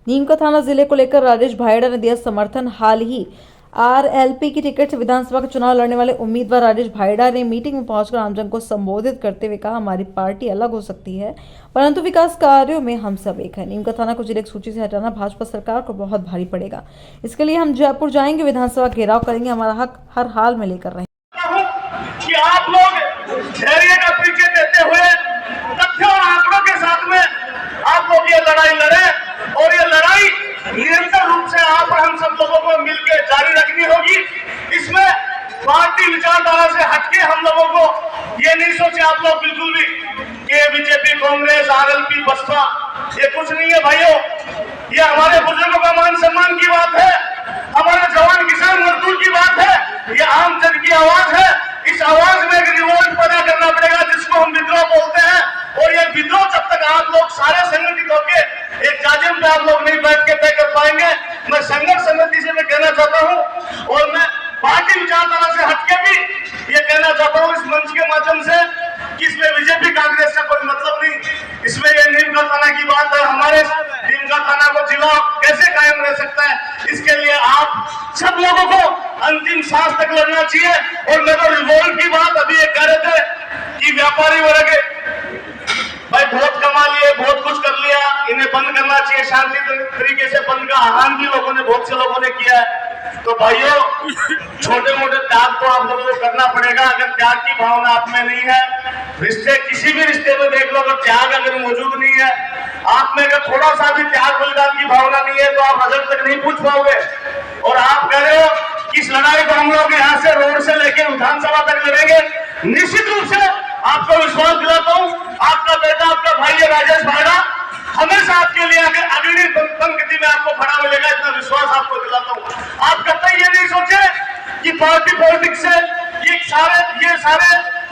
नीम का थाना जिले को लेकर राजेश भायड़ा ने दिया समर्थन। हाल ही आरएलपी की टिकट से विधानसभा का चुनाव लड़ने वाले उम्मीदवार राजेश भायड़ा ने मीटिंग में पहुंचकर आमजन को संबोधित करते हुए कहा, हमारी पार्टी अलग हो सकती है परंतु विकास कार्यों में हम सब एक है। नीम का थाना को जिले की सूची से हटाना भाजपा सरकार को बहुत भारी पड़ेगा। इसके लिए हम जयपुर जाएंगे, विधानसभा घेराव करेंगे, हमारा हक हर हाल में लेकर रहेंगे। कि आप लोग धैर्य का परिचय देते हुए तथ्यों और आंकड़ों के साथ में आप लोग ये लड़ाई लड़े और ये लड़ाई निरंतर रूप से आप और हम सब लोगों को मिलकर जारी रखनी होगी। इसमें पार्टी विचारधारा से हटके हम लोगों को ये नहीं सोचे आप लोग बिल्कुल भी कि बीजेपी, कांग्रेस, आरएलपी, बसपा, ये कुछ नहीं है भाइयों। ये हमारे बुजुर्गों का मान सम्मान की बात है, हमारे जवान किसान मजदूर की बात है, ये आम जन की आवाज है। इस आवाज में एक रिवोल्ट पैदा करना पड़ेगा जिसको हम विद्रोह बोलते हैं। और ये विद्रोह जब तक आप लोग सारे संगठित होकर एक जाजिम पे आप लोग नहीं बैठ के तय कर पाएंगे। मैं संघर्ष समिति से मैं कहना चाहता हूं और मैं पार्टी विचारधारा से हटके भी ये कहना चाहता हूं इस मंच के माध्यम से कि इसमें बीजेपी कांग्रेस का कोई मतलब नहीं। इसमें ये नीम का थाना की बात है, हमारे नीम का थाना को जिला कैसे कायम रह सकता है, इसके लिए आप सब लोगों को अंतिम सांस तक लड़ना चाहिए। और मैं तो रिवोल्ट की बात अभी ये कह रहे थे कि व्यापारी वर्ग भाई बहुत कमा लिए, बहुत कुछ कर लिया, इन्हें बंद करना चाहिए, शांति तरीके से बंद का आह्वान भी लोगों ने, बहुत से लोगों ने किया है। तो भाइयों, छोटे मोटे त्याग तो आप लोगों को करना पड़ेगा। अगर त्याग की भावना आप में नहीं है, रिश्ते किसी भी रिश्ते में देख लो, अगर त्याग अगर मौजूद नहीं है आप में, अगर थोड़ा सा भी त्याग बलिदान की भावना नहीं है तो आप रिजल्ट तक नहीं पूछ पाओगे। और आप कह रहे हो कि इस लड़ाई को हम लोग यहाँ से रोड से लेकर विधानसभा तक लड़ेंगे। निश्चित रूप से आपको विश्वास दिलाता हूँ, आपका बेटा, आपका भाई है राजेश भायड़ा, हमेशा आपके लिए अग्रणी पंक्ति में आपको खड़ा मिलेगा, इतना विश्वास आपको दिलाता हूँ। आप कतई ये नहीं सोचे कि पार्टी पॉलिटिक्स से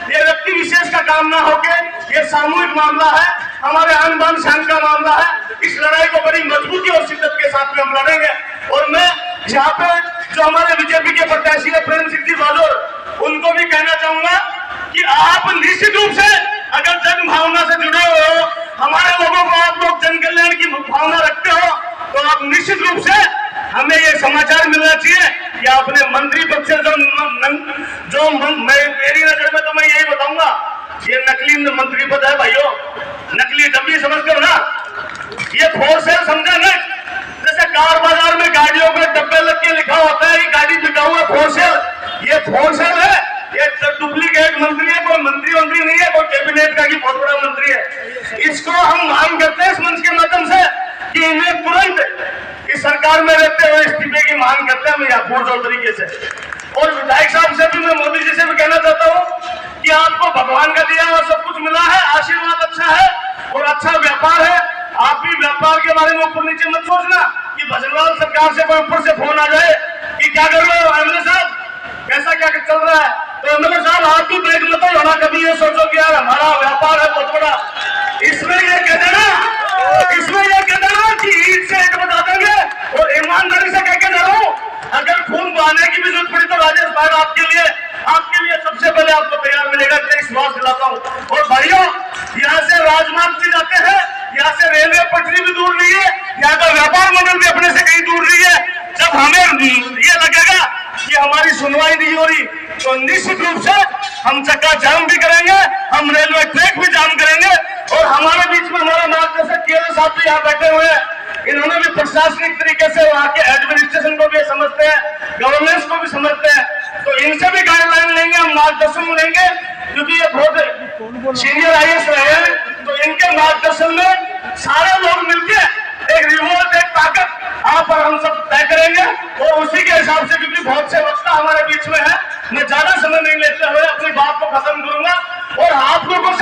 ये व्यक्ति विशेष का काम ना होके ये सामूहिक मामला है, हमारे आन बान शान का मामला है। इस लड़ाई को बड़ी मजबूती और शिद्दत के साथ में हम लड़ेंगे। और मैं यहाँ पे जो हमारे बीजेपी के प्रत्याशी है प्रेम सिंह जी बालोर, उनको भी कहना चाहूंगा कि आप निश्चित रूप से अगर जन भावना से जुड़े हुए हो, हमारे लोगों को आप लोग जन कल्याण की भावना रखते हो, तो आप निश्चित रूप से हमें ये समाचार मिलना चाहिए कि आपने मंत्री पद से मेरी नजर में तो मैं यही बताऊंगा, ये नकली मंत्री पद है भाइयों, नकली डब्बी समझते हो ना, ये फोर सेल समझा ना। जैसे कार बाजार में गाड़ियों पे डब्बे लग के लिखा होता है, ये गाड़ी बिका हुआ फोर सेल, ये फोर सेल है, ये डुप्लीकेट मंत्री है, कोई मंत्री नहीं है, कोई कैबिनेट का की बहुत बड़ा मंत्री है। इसको हम मांग करते हैं इस मंच के माध्यम से कि इन्हें तुरंत इस सरकार में रहते हुए इस्तीफे की मांग करते हैं या पुरजोर तरीके से। और विधायक साहब से भी मैं, मोदी जी से भी कहना चाहता हूँ कि आपको भगवान का दिया हुआ सब कुछ मिला है, आशीर्वाद अच्छा है और अच्छा व्यापार है। आप भी व्यापार के बारे में ऊपर नीचे मत सोचना कि भजनलाल सरकार से कोई ऊपर से फोन आ जाए कि क्या कर रहे हो एमएलए साहब, कैसा क्या चल रहा है। तो एमएलए साहब आप भी ब्रेक मत होना, कभी ये सोचो कि यार हमारा व्यापार है बहुत बड़ा। इसमें ये कह देना कि ईद से एक बता देंगे और ईमानदारी से कह के जा रहा हूँ, अगर खून बहाने की भी जरूरत पड़ी तो राजेश भाई आपके लिए सबसे पहले आपको तैयार मिलेगा, विश्वास दिलाता हूँ। और भाइयों, यहाँ से राजमार्ग भी जाते हैं, यहाँ से रेलवे पटरी भी दूर नहीं है, यहाँ का व्यापार मंडल भी अपने से कहीं दूर नहीं है। जब हमें ये लगेगा कि हमारी सुनवाई नहीं हो रही तो निश्चित रूप से हम चक्का जाम भी करेंगे, हम रेलवे ट्रैक भी जाम करेंगे। और हमारे बीच में हमारा मार्गदर्शक केएल साहब भी यहाँ बैठे हुए हैं, इन्होंने भी प्रशासनिक तरीके से वहाँ के एडमिनिस्ट्रेशन को भी समझते हैं, गवर्नेंस को भी समझते हैं, तो इनसे भी गाइडलाइन लेंगे, हम मार्गदर्शन लेंगे, क्योंकि ये बहुत सीनियर आईएएस रहे हैं। तो इनके मार्गदर्शन में सारे लोग मिलकर एक रिवोल्ट, एक ताकत आप और हम सब तय करेंगे। और उसी के हिसाब से, क्योंकि बहुत से वक्ता हमारे बीच में है, मैं ज्यादा समय नहीं लेते हुए अपनी बात को खत्म करूंगा और आप लोगों से